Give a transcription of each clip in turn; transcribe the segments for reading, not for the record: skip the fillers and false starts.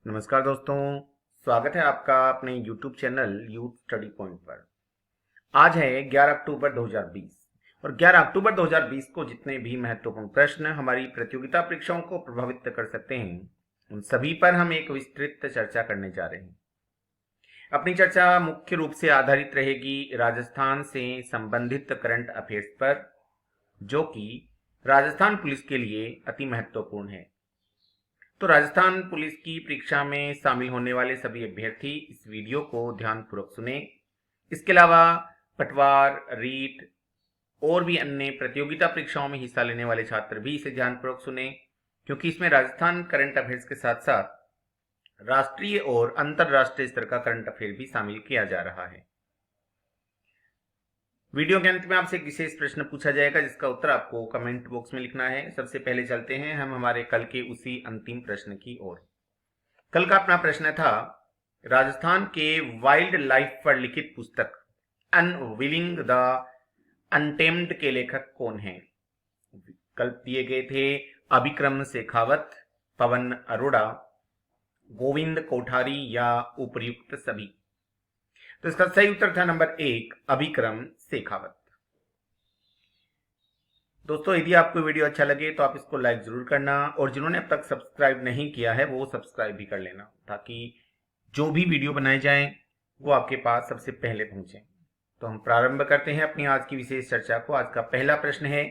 नमस्कार दोस्तों, स्वागत है आपका अपने YouTube channel youth study point पर। आज है 11 अक्टूबर 2020 और 11 अक्टूबर 2020 को जितने भी महत्वपूर्ण प्रश्न हमारी प्रतियोगिता परीक्षाओं को प्रभावित कर सकते हैं, उन सभी पर हम एक विस्तृत चर्चा करने जा रहे हैं। अपनी चर्चा मुख्य रूप से आधारित रहेगी राजस्थान से संबंधित करंट अफेयर्स पर, जो कि राजस्थान पुलिस के लिए अति महत्वपूर्ण है। तो राजस्थान पुलिस की परीक्षा में शामिल होने वाले सभी अभ्यर्थी इस वीडियो को ध्यानपूर्वक सुने। इसके अलावा पटवार, रीट और भी अन्य प्रतियोगिता परीक्षाओं में हिस्सा लेने वाले छात्र भी इसे ध्यानपूर्वक सुने, क्योंकि इसमें राजस्थान करंट अफेयर्स के साथ साथ राष्ट्रीय और अंतरराष्ट्रीय स्तर का करंट अफेयर भी शामिल किया जा रहा है। वीडियो के अंत में आपसे एक विशेष प्रश्न पूछा जाएगा, जिसका उत्तर आपको कमेंट बॉक्स में लिखना है। सबसे पहले चलते हैं हम हमारे कल के उसी अंतिम प्रश्न की ओर। कल का अपना प्रश्न था, राजस्थान के वाइल्ड लाइफ पर लिखित पुस्तक अनविलिंग द अनटेम्ड के लेखक कौन हैं? विकल्प दिए गए थे अभिक्रम शेखावत, पवन अरोड़ा, गोविंद कोठारी या उपर्युक्त सभी। तो इसका सही उत्तर था नंबर 1, अभिक्रम शेखावत। दोस्तों, यदि आपको वीडियो अच्छा लगे तो आप इसको लाइक जरूर करना, और जिन्होंने अब तक सब्सक्राइब नहीं किया है वो सब्सक्राइब भी कर लेना, ताकि जो भी वीडियो बनाए जाएं वो आपके पास सबसे पहले पहुंचे। तो हम प्रारंभ करते हैं अपनी आज की विशेष चर्चा को। आज का पहला प्रश्न है,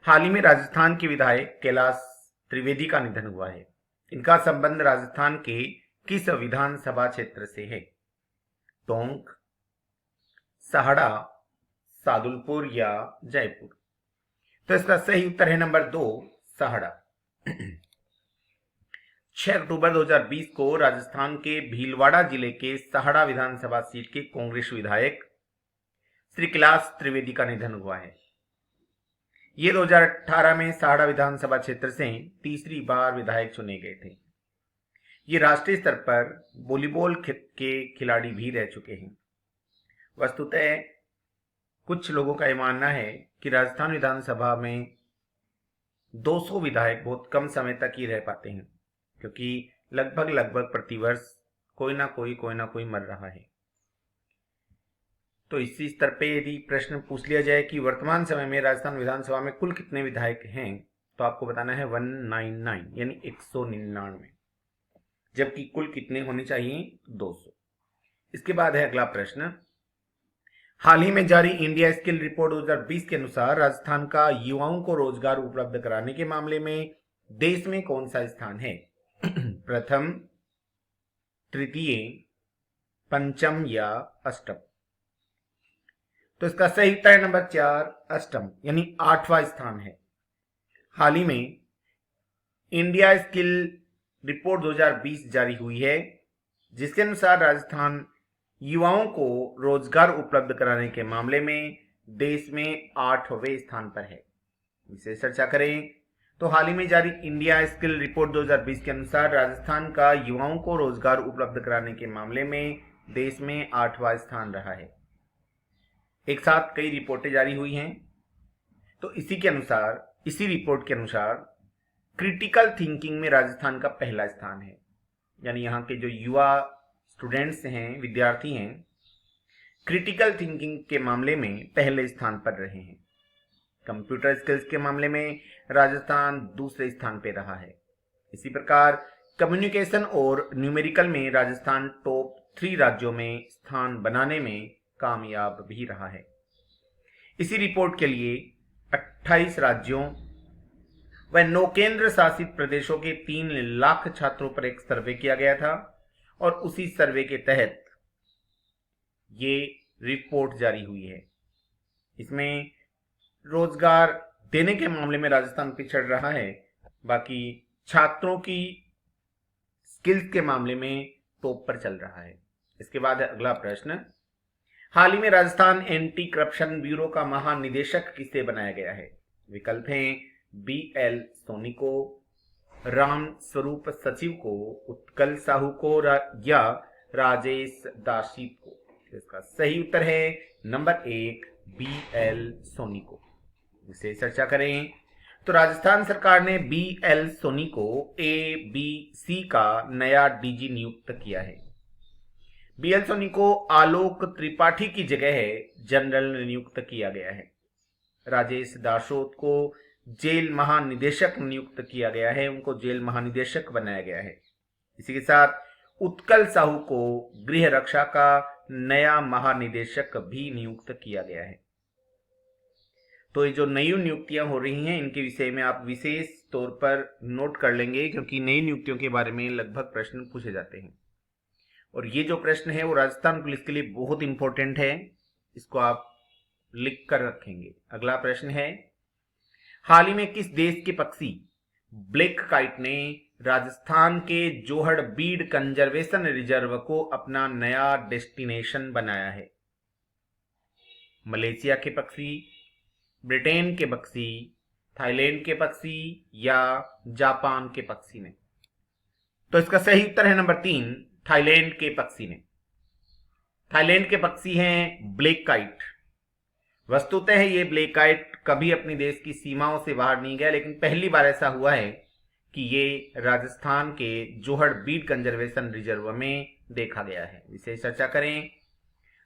हाल ही में राजस्थान के विधायक कैलाश त्रिवेदी का निधन हुआ है। इनका संबंध राजस्थान के किस विधानसभा क्षेत्र से है? टोंक, सहाड़ा, सादुलपुर या जयपुर? तो इसका सही उत्तर है नंबर 2, सहाड़ा। 6 अक्टूबर 2020 को राजस्थान के भीलवाड़ा जिले के सहाड़ा विधानसभा सीट के कांग्रेस विधायक श्री कैलाश त्रिवेदी का निधन हुआ है। ये 2018 में सहाड़ा विधानसभा क्षेत्र से तीसरी बार विधायक चुने गए थे। ये राष्ट्रीय स्तर पर वॉलीबॉल के खिलाड़ी भी रह चुके हैं। वस्तुतः कुछ लोगों का यह मानना है कि राजस्थान विधानसभा में 200 विधायक बहुत कम समय तक ही रह पाते हैं, क्योंकि लगभग प्रतिवर्ष कोई ना कोई मर रहा है। तो इसी स्तर पे यदि प्रश्न पूछ लिया जाए कि वर्तमान समय में राजस्थान विधानसभा में कुल कितने विधायक हैं, तो आपको बताना है 199, यानी 199, जबकि कुल कितने होने चाहिए? 200। इसके बाद है अगला प्रश्न, हाल ही में जारी इंडिया स्किल रिपोर्ट 2020 के अनुसार राजस्थान का युवाओं को रोजगार उपलब्ध कराने के मामले में देश में कौन सा स्थान है? प्रथम, तृतीय, पंचम या अष्टम? तो इसका सही उत्तर है नंबर 4, अष्टम, यानी 8वां स्थान है। हाल ही में इंडिया स्किल रिपोर्ट 2020 जारी हुई है, जिसके अनुसार राजस्थान युवाओं को रोजगार उपलब्ध कराने के मामले में देश में 8वें स्थान पर है। विशेष चर्चा करें तो हाल ही में जारी इंडिया स्किल रिपोर्ट 2020 के अनुसार राजस्थान का युवाओं को रोजगार उपलब्ध कराने के मामले में देश में 8वां स्थान रहा है। एक साथ कई रिपोर्टें जारी हुई हैं, तो इसी रिपोर्ट के अनुसार क्रिटिकल थिंकिंग में राजस्थान का पहला स्थान है। यानी यहाँ के जो युवा स्टूडेंट्स हैं, विद्यार्थी हैं, क्रिटिकल थिंकिंग के मामले में पहले स्थान पर रहे हैं। कंप्यूटर स्किल्स के मामले में राजस्थान दूसरे स्थान पर रहा है। इसी प्रकार कम्युनिकेशन और न्यूमेरिकल में राजस्थान टॉप 3 राज्यों में स्थान बनाने में कामयाब भी रहा है। इसी रिपोर्ट के लिए 28 राज्यों व 9 केंद्र शासित प्रदेशों के 3 लाख छात्रों पर एक सर्वे किया गया था, और उसी सर्वे के तहत ये रिपोर्ट जारी हुई है। इसमें रोजगार देने के मामले में राजस्थान पिछड़ रहा है, बाकी छात्रों की स्किल्स के मामले में टॉप पर चल रहा है। इसके बाद अगला प्रश्न, हाल ही में राजस्थान एंटी करप्शन ब्यूरो का महानिदेशक किसे बनाया गया है? विकल्प हैं BL सोनी को, राम स्वरूप सचिव को, उत्कल साहू को या राजेश दाशीत को? इसका सही उत्तर है नंबर 1, BL सोनी को। इसे चर्चा करें तो राजस्थान सरकार ने BL सोनी को ABC का नया डीजी नियुक्त किया है। BL सोनी को आलोक त्रिपाठी की जगह जनरल नियुक्त किया गया है। राजेश दासोत को जेल महानिदेशक नियुक्त किया गया है, उनको जेल महानिदेशक बनाया गया है। इसी के साथ उत्कल साहू को गृह रक्षा का नया महानिदेशक भी नियुक्त किया गया है। तो ये जो नई नियुक्तियां हो रही हैं इनके विषय में आप विशेष तौर पर नोट कर लेंगे, क्योंकि नई नियुक्तियों के बारे में लगभग प्रश्न पूछे जाते हैं। और ये जो प्रश्न है वो राजस्थान पुलिस के लिए बहुत इंपॉर्टेंट है, इसको आप लिख कर रखेंगे। अगला प्रश्न है, हाल ही में किस देश के पक्षी ब्लैक काइट ने राजस्थान के जोहड़ बीड कंजर्वेशन रिजर्व को अपना नया डेस्टिनेशन बनाया है? मलेशिया के पक्षी, ब्रिटेन के पक्षी, थाईलैंड के पक्षी या जापान के पक्षी ने? तो इसका सही उत्तर है नंबर 3, थाईलैंड के पक्षी ने। थाईलैंड के पक्षी हैं ब्लैक काइट। वस्तुतः ये ब्लैक काइट कभी अपने देश की सीमाओं से बाहर नहीं गया, लेकिन पहली बार ऐसा हुआ है कि ये राजस्थान के जोहड़ बीड कंजर्वेशन रिजर्व में देखा गया है। विशेष चर्चा करें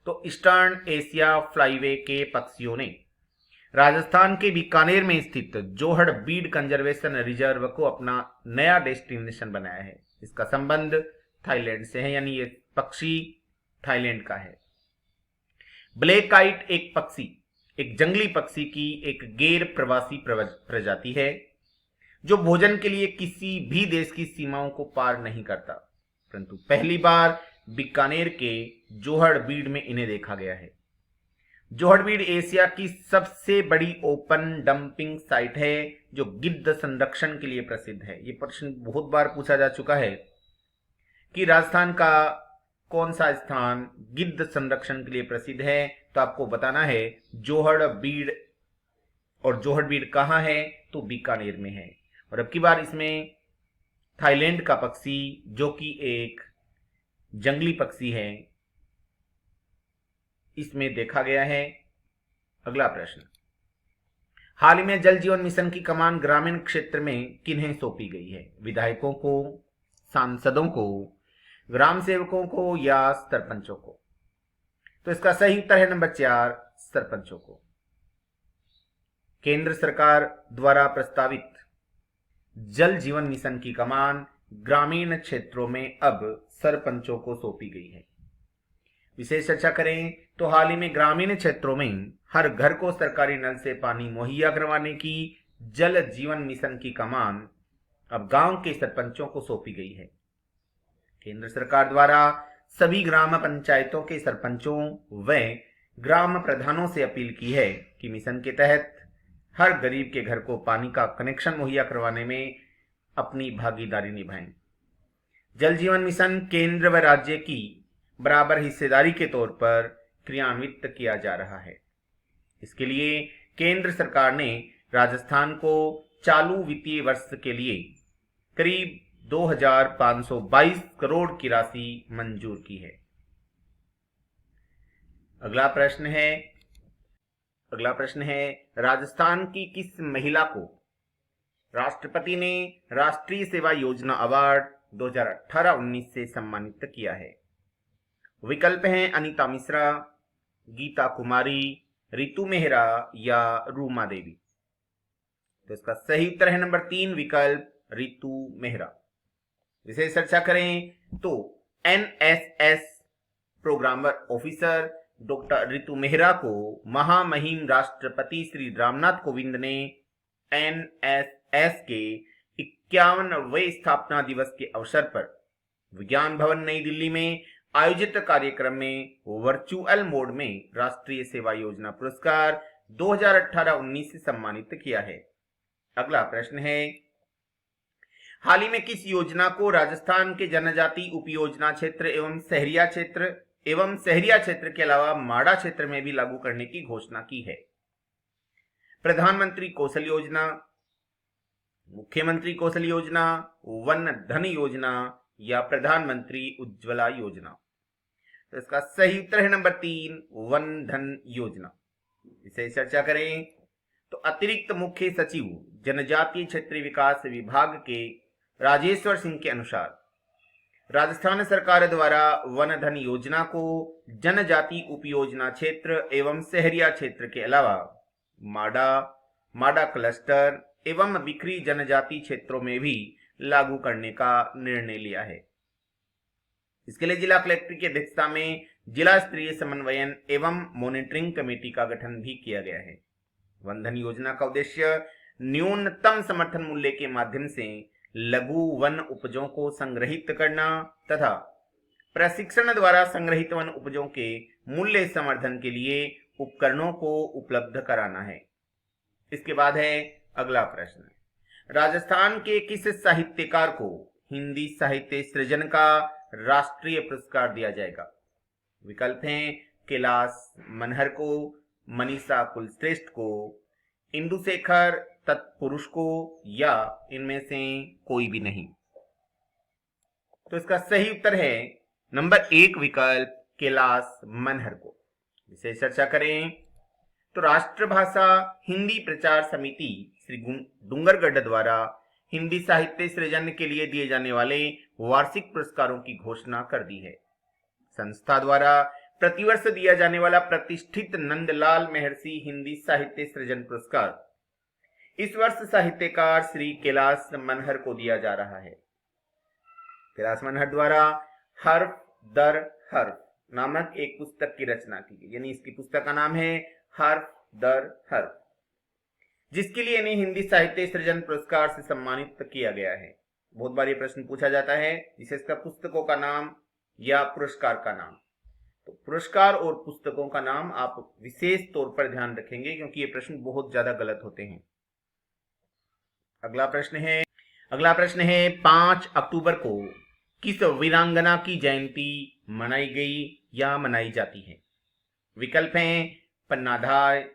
तो ईस्टर्न एशिया फ्लाईवे के पक्षियों ने राजस्थान के बीकानेर में स्थित जोहड़ बीड कंजर्वेशन रिजर्व को अपना नया डेस्टिनेशन बनाया है। इसका संबंध थाईलैंड से है, यानी ये पक्षी थाईलैंड का है। ब्लैक काइट एक पक्षी, एक जंगली पक्षी की एक गैर प्रवासी प्रजाति है जो भोजन के लिए किसी भी देश की सीमाओं को पार नहीं करता, परंतु पहली बार बीकानेर के जोहड़ बीड में इन्हें देखा गया है। जोहड़ बीड एशिया की सबसे बड़ी ओपन डंपिंग साइट है जो गिद्ध संरक्षण के लिए प्रसिद्ध है। यह प्रश्न बहुत बार पूछा जा चुका है कि राजस्थान का कौन सा स्थान गिद्ध संरक्षण के लिए प्रसिद्ध है, तो आपको बताना है जोहड़ बीड। और जोहड़ बीड कहाँ है? तो बीकानेर में है। और अब की बार इसमें थाईलैंड का पक्षी जो कि एक जंगली पक्षी है, इसमें देखा गया है। अगला प्रश्न, हाल ही में जल जीवन मिशन की कमान ग्रामीण क्षेत्र में किन्हें सौंपी गई है? विधायकों को, सांसदों को, ग्राम सेवकों को या सरपंचों को? तो इसका सही उत्तर है नंबर 4, सरपंचों को। केंद्र सरकार द्वारा प्रस्तावित जल जीवन मिशन की कमान ग्रामीण क्षेत्रों में अब सरपंचों को सौंपी गई है। विशेष चर्चा करें तो हाल ही में ग्रामीण क्षेत्रों में हर घर को सरकारी नल से पानी मुहैया करवाने की जल जीवन मिशन की कमान अब गांव के सरपंचों को सौंपी गई है। केंद्र सरकार द्वारा सभी ग्राम पंचायतों के सरपंचों व ग्राम प्रधानों से अपील की है कि मिशन के तहत हर गरीब के घर को पानी का कनेक्शन मुहैया करवाने में अपनी भागीदारी निभाएं। जल जीवन मिशन केंद्र व राज्य की बराबर हिस्सेदारी के तौर पर क्रियान्वित किया जा रहा है। इसके लिए केंद्र सरकार ने राजस्थान को चालू वित्तीय वर्ष के लिए करीब 2522 करोड़ की राशि मंजूर की है। अगला प्रश्न है राजस्थान की किस महिला को राष्ट्रपति ने राष्ट्रीय सेवा योजना अवार्ड 2018-19 से सम्मानित किया है? विकल्प हैं अनीता मिश्रा, गीता कुमारी, रितु मेहरा या रूमा देवी। तो इसका सही उत्तर है नंबर 3, विकल्प रितु मेहरा। विशेष चर्चा करें तो NSS programmer officer doctor Ritu Mehra को महामहिम राष्ट्रपति श्री रामनाथ कोविंद ने NSS के 51वें स्थापना दिवस के अवसर पर विज्ञान भवन नई दिल्ली में आयोजित कार्यक्रम में वर्चुअल मोड में राष्ट्रीय सेवा योजना पुरस्कार 2018-19 से सम्मानित किया है। अगला प्रश्न है, हाल ही में किस योजना को राजस्थान के जनजाति उपयोजना क्षेत्र एवं शहरिया क्षेत्र के अलावा माड़ा क्षेत्र में भी लागू करने की घोषणा की है? प्रधानमंत्री कौशल योजना, मुख्यमंत्री कौशल योजना, वन धन योजना या प्रधानमंत्री उज्ज्वला योजना? तो इसका सही उत्तर है नंबर 3, वन धन योजना। इसे चर्चा करें तो अतिरिक्त मुख्य सचिव जनजातीय क्षेत्रीय विकास विभाग के राजेश्वर सिंह के अनुसार राजस्थान सरकार द्वारा वन धन योजना को जनजाति उपयोजना क्षेत्र एवं शहरिया क्षेत्र के अलावा माडा क्लस्टर एवं बिखरी जनजाति क्षेत्रों में भी लागू करने का निर्णय लिया है। इसके लिए जिला कलेक्टर की अध्यक्षता में जिला स्तरीय समन्वयन एवं मॉनिटरिंग कमेटी का गठन भी किया गया है। वन धन योजना का उद्देश्य न्यूनतम समर्थन मूल्य के माध्यम से लघु वन उपजों को संग्रहित करना तथा प्रशिक्षण द्वारा संग्रहित वन उपजों के मूल्य संवर्धन के लिए उपकरणों को उपलब्ध कराना है। इसके बाद है अगला प्रश्न, राजस्थान के किस साहित्यकार को हिंदी साहित्य सृजन का राष्ट्रीय पुरस्कार दिया जाएगा? विकल्प हैं कैलाश मनहर को, मनीषा कुलश्रेष्ठ को, इंदुशेखर तत्पुरुष को या इनमें से कोई भी नहीं। तो इसका सही उत्तर है नंबर 1 विकल्प कैलाश मनहर को। इसे चर्चा करें तो राष्ट्रभाषा हिंदी प्रचार समिति श्री डूंगरगढ़ द्वारा हिंदी साहित्य सृजन के लिए दिए जाने वाले वार्षिक पुरस्कारों की घोषणा कर दी है। संस्था द्वारा प्रतिवर्ष दिया जाने वाला प्रतिष्ठित नंदलाल महर्षि हिंदी साहित्य सृजन पुरस्कार इस वर्ष साहित्यकार श्री कैलाश मनहर को दिया जा रहा है। कैलाश मनहर द्वारा हर्फ दर हर्फ नामक एक पुस्तक की रचना की गई, यानी इसकी पुस्तक का नाम है हर्फ दर हर्फ, जिसके लिए इन्हें हिंदी साहित्य सृजन पुरस्कार से सम्मानित किया गया है। बहुत बार ये प्रश्न पूछा जाता है, विशेषकर पुस्तकों का नाम या पुरस्कार का नाम। तो पुरस्कार और पुस्तकों का नाम आप विशेष तौर पर ध्यान रखेंगे क्योंकि ये प्रश्न बहुत ज्यादा गलत होते हैं। अगला प्रश्न है 5 अक्टूबर को किस वीरांगना की जयंती मनाई गई या मनाई जाती है? विकल्प हैं पन्नाधार,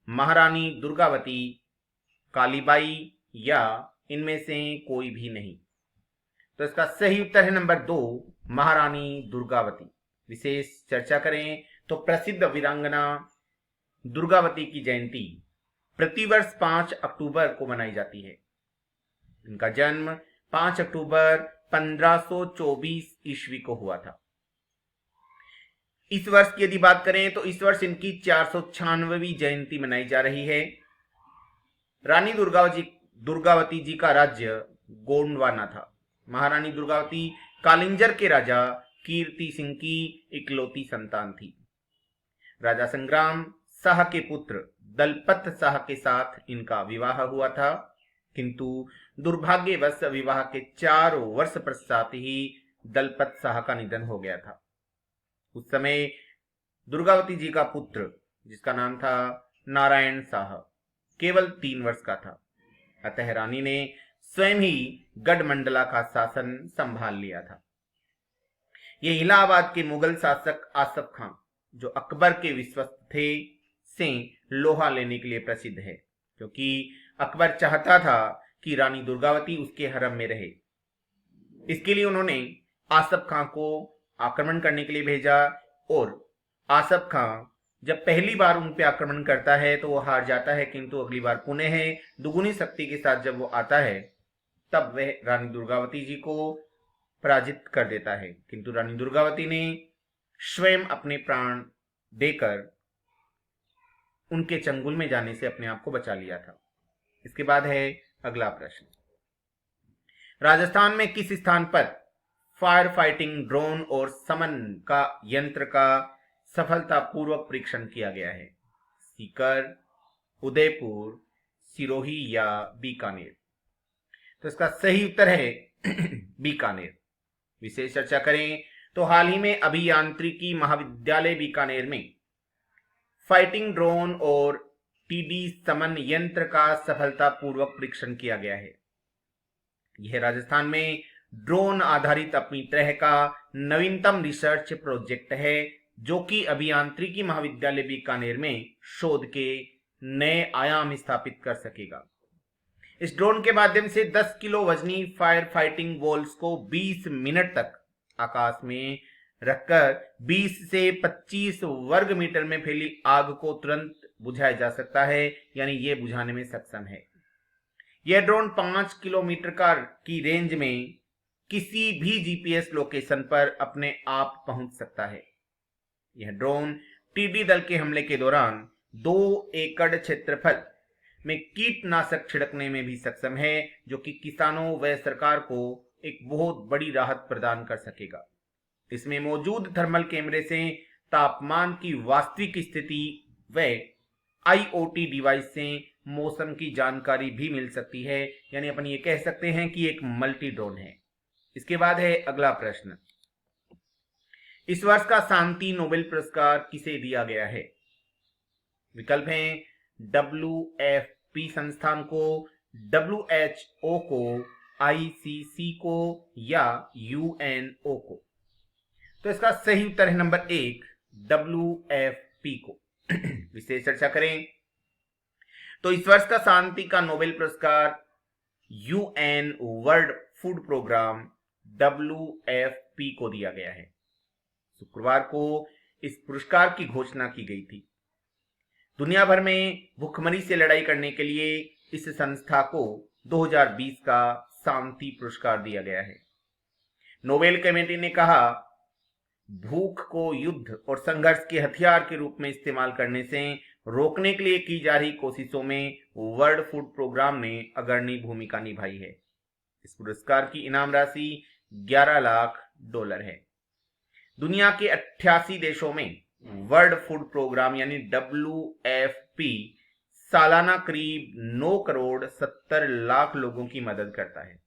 महारानी दुर्गावती, कालीबाई या इनमें से कोई भी नहीं। तो इसका सही उत्तर है नंबर 2 महारानी दुर्गावती। विशेष चर्चा करें तो प्रसिद्ध वीरांगना दुर्गावती की जयंती प्रतिवर्ष 5 अक्टूबर को मनाई जाती है। इनका जन्म 5 अक्टूबर 1524 ईस्वी को हुआ था। इस वर्ष की यदि बात करें तो इस वर्ष इनकी 496वीं जयंती मनाई जा रही है। रानी दुर्गावती जी का राज्य गोंडवाना था। महारानी दुर्गावती कालिंजर के राजा कीर्ति सिंह की इकलौती संतान थी। राजा संग्राम शाह के पुत्र दलपत शाह के साथ इनका विवाह हुआ था, किंतु दुर्भाग्यवश विवाह के 4 वर्ष पश्चात ही दलपत शाह का निधन हो गया था। उस समय दुर्गावती जी का पुत्र, जिसका नाम था नारायण शाह, केवल 3 वर्ष का था। अतः रानी ने स्वयं ही गढ़मंडला का शासन संभाल लिया था। ये इलाहाबाद के मुगल शासक आसफ खां, जो अकबर के विश्वस्त थे, से लोहा लेने के लिए प्रसिद्ध है, क्योंकि अकबर चाहता था कि रानी दुर्गावती उसके हरम में रहे। इसके लिए उन्होंने आसफ खां को आक्रमण करने के लिए भेजा और आसफ खां जब पहली बार उन पे आक्रमण करता है तो वो हार जाता है, किंतु अगली बार पुनः दुगुनी शक्ति के साथ जब वो आता है तब वह रानी दुर्गावती जी को पराजित कर देता है। किंतु रानी दुर्गावती ने स्वयं अपने प्राण देकर उनके चंगुल में जाने से अपने आप को बचा लिया था। इसके बाद है अगला प्रश्न, राजस्थान में किस स्थान पर फायर फाइटिंग ड्रोन और समन का यंत्र का सफलतापूर्वक परीक्षण किया गया है? सीकर, उदयपुर, सिरोही या बीकानेर? तो इसका सही उत्तर है बीकानेर। विशेष चर्चा करें तो हाल ही में अभियांत्रिकी महाविद्यालय बीकानेर में फाइटिंग ड्रोन और टीडी समन यंत्र का सफलतापूर्वक परीक्षण किया गया है। यह राजस्थान में ड्रोन आधारित अपनी तरह का नवीनतम रिसर्च प्रोजेक्ट है, जो कि अभियांत्रिकी महाविद्यालय बीकानेर में शोध के नए आयाम स्थापित कर सकेगा। इस ड्रोन के माध्यम से 10 किलो वजनी फायर फाइटिंग बॉल्स को 20 मिनट तक आकाश में रखकर 20 से 25 वर्ग मीटर में फैली आग को तुरंत बुझाया जा सकता है, यानी ये बुझाने में सक्षम है। यह ड्रोन 5 किलोमीटर की रेंज में किसी भी जीपीएस लोकेशन पर अपने आप पहुंच सकता है। यह ड्रोन टिड्डी दल के हमले के दौरान 2 एकड़ क्षेत्रफल में कीटनाशक छिड़कने में भी सक्षम है, जो कि किसानों व सरकार को एक बहुत बड़ी राहत प्रदान कर सकेगा। इसमें मौजूद थर्मल कैमरे से तापमान की वास्तविक स्थिति व आईओटी डिवाइस से मौसम की जानकारी भी मिल सकती है, यानी अपन ये कह सकते हैं कि एक मल्टी ड्रोन है। इसके बाद है अगला प्रश्न, इस वर्ष का शांति नोबेल पुरस्कार किसे दिया गया है? विकल्प हैं WFP संस्थान को, WHO को, ICC को या UNO को। तो इसका सही उत्तर है नंबर 1, WFP को। विशेष चर्चा करें तो इस वर्ष का शांति का नोबेल पुरस्कार UN world food programme WFP को दिया गया है। शुक्रवार को इस पुरस्कार की घोषणा की गई थी। दुनिया भर में भूखमरी से लड़ाई करने के लिए इस संस्था को 2020 का शांति पुरस्कार दिया गया है। नोबेल कमेटी ने कहा, भूख को युद्ध और संघर्ष के हथियार के रूप में इस्तेमाल करने से रोकने के लिए की जा रही कोशिशों में वर्ल्ड फूड प्रोग्राम ने अग्रणी भूमिका निभाई है। इस पुरस्कार की इनाम राशि $11 लाख है। दुनिया के 88 देशों में वर्ल्ड फूड प्रोग्राम यानी WFP सालाना करीब 9 करोड़ 70 लाख लोगों की मदद करता है।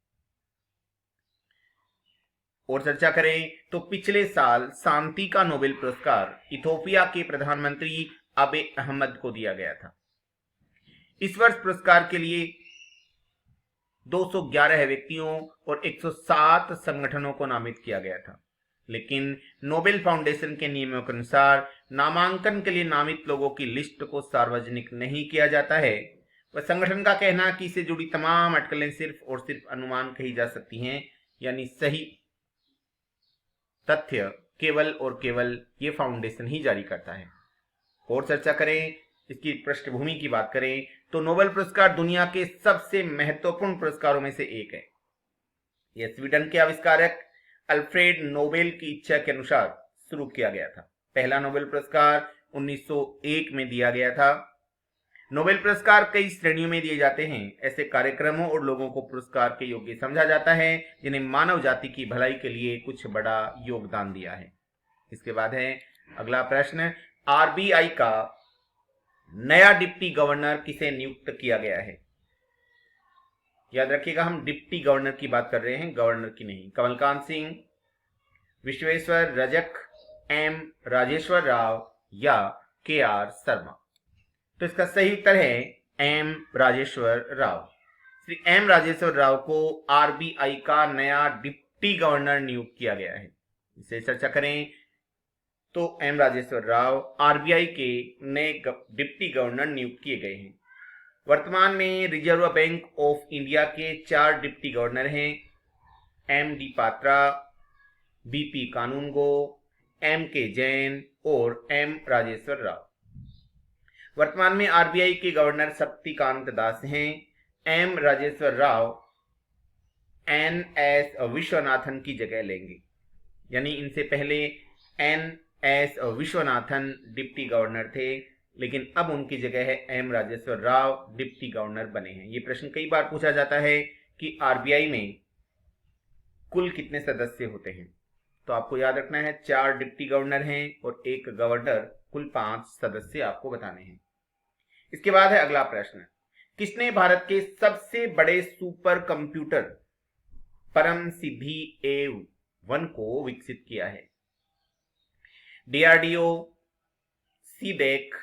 और चर्चा करें तो पिछले साल शांति का नोबेल पुरस्कार इथोपिया के प्रधानमंत्री अबे अहमद को दिया गया था। इस वर्ष पुरस्कार के लिए 211 व्यक्तियों और 107 संगठनों को नामित किया गया था, लेकिन नोबेल फाउंडेशन के नियमों के अनुसार नामांकन के लिए नामित लोगों की लिस्ट को सार्वजनिक नहीं किया जाता है। वह संगठन का कहना कि इससे जुड़ी तमाम अटकलें सिर्फ और सिर्फ अनुमान कही जा सकती हैं, यानी सही तथ्य केवल और केवल ये फाउंडेशन ही जारी करता है। और चर्चा करें, इसकी पृष्ठभूमि की बात करें तो नोबेल पुरस्कार दुनिया के सबसे महत्वपूर्ण पुरस्कारों में से एक है। यह स्वीडन के आविष्कारक अल्फ्रेड नोबेल की इच्छा के अनुसार शुरू किया गया था। पहला नोबेल पुरस्कार 1901 में दिया गया था। नोबेल पुरस्कार कई श्रेणियों में दिए जाते हैं। ऐसे कार्यक्रमों और लोगों को पुरस्कार के योग्य समझा जाता है जिन्हें मानव जाति की भलाई के लिए कुछ बड़ा योगदान दिया है। इसके बाद है अगला प्रश्न, RBI का नया डिप्टी गवर्नर किसे नियुक्त किया गया है? याद रखिएगा, हम डिप्टी गवर्नर की बात कर रहे हैं, गवर्नर की नहीं। कमलकांत सिंह, विश्वेश्वर रजक, M राजेश्वर राव या KR शर्मा। तो इसका सही उत्तर है M राजेश्वर राव। श्री M राजेश्वर राव को RBI का नया डिप्टी गवर्नर नियुक्त किया गया है। इसे चर्चा करें तो M राजेश्वर राव RBI के नए डिप्टी गवर्नर नियुक्त किए गए हैं। वर्तमान में रिजर्व बैंक ऑफ इंडिया के 4 डिप्टी गवर्नर हैं, MD पात्रा, BP कानूनगो, MK जैन और M राजेश्वर राव। वर्तमान में RBI के गवर्नर शक्तिकांत दास हैं। M राजेश्वर राव NS विश्वनाथन की जगह लेंगे, यानी इनसे पहले NS विश्वनाथन डिप्टी गवर्नर थे, लेकिन अब उनकी जगह है M Rajeshwar Rao deputy governor बने हैं। ये प्रश्न कई बार पूछा जाता है कि RBI में कुल कितने सदस्य होते हैं। तो आपको याद रखना है 4 डिप्टी गवर्नर हैं और 1 गवर्नर, कुल 5 सदस्य आपको बताने हैं। इसके बाद है अगला प्रश्न, किसने भारत के सबसे बड़े सुपर कंप्यूटर परम सिद्धि A1 को विकसित किया है? DRDO, CDEC,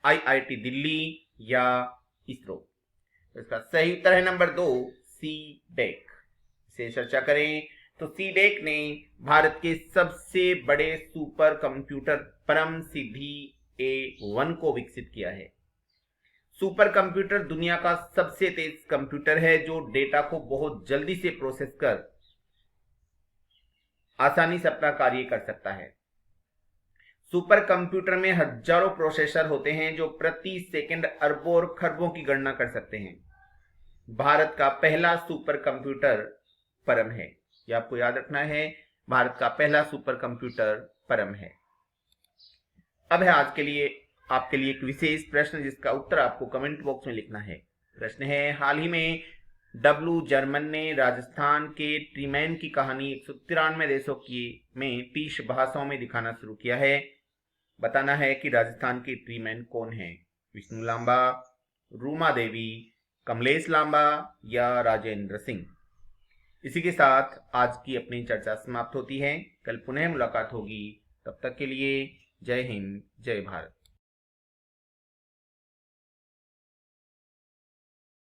IIT दिल्ली या इसरो? इसका सही उत्तर है नंबर 2, CDEC। इसे चर्चा करें तो CDEC ने भारत के सबसे बड़े सुपर कंप्यूटर परम सिद्धि A1 को विकसित किया है। सुपर कंप्यूटर दुनिया का सबसे तेज कंप्यूटर है जो डेटा को बहुत जल्दी से प्रोसेस कर आसानी से अपना कार्य कर सकता है। सुपर कंप्यूटर में हजारों प्रोसेसर होते हैं जो प्रति सेकंड अरबों और खरबों की गणना कर सकते हैं। भारत का पहला सुपर कंप्यूटर परम है। ये आपको याद रखना है, भारत का पहला सुपर कंप्यूटर परम है। अब है आज के लिए आपके लिए एक विशेष प्रश्न जिसका उत्तर आपको कमेंट बॉक्स में लिखना है। प्रश्न है, हाल ही में डब्ल्यू जर्मन ने राजस्थान के ट्रीमैन की कहानी 193 देशों की में 30 भाषाओं में दिखाना शुरू किया है। बताना है कि राजस्थान के ट्रीमैन कौन है। विष्णु लांबा, रूमा देवी, कमलेश लांबा या राजेंद्र सिंह। इसी के साथ आज की अपनी चर्चा समाप्त होती है। कल पुनः मुलाकात होगी। तब तक के लिए जय हिंद, जय भारत।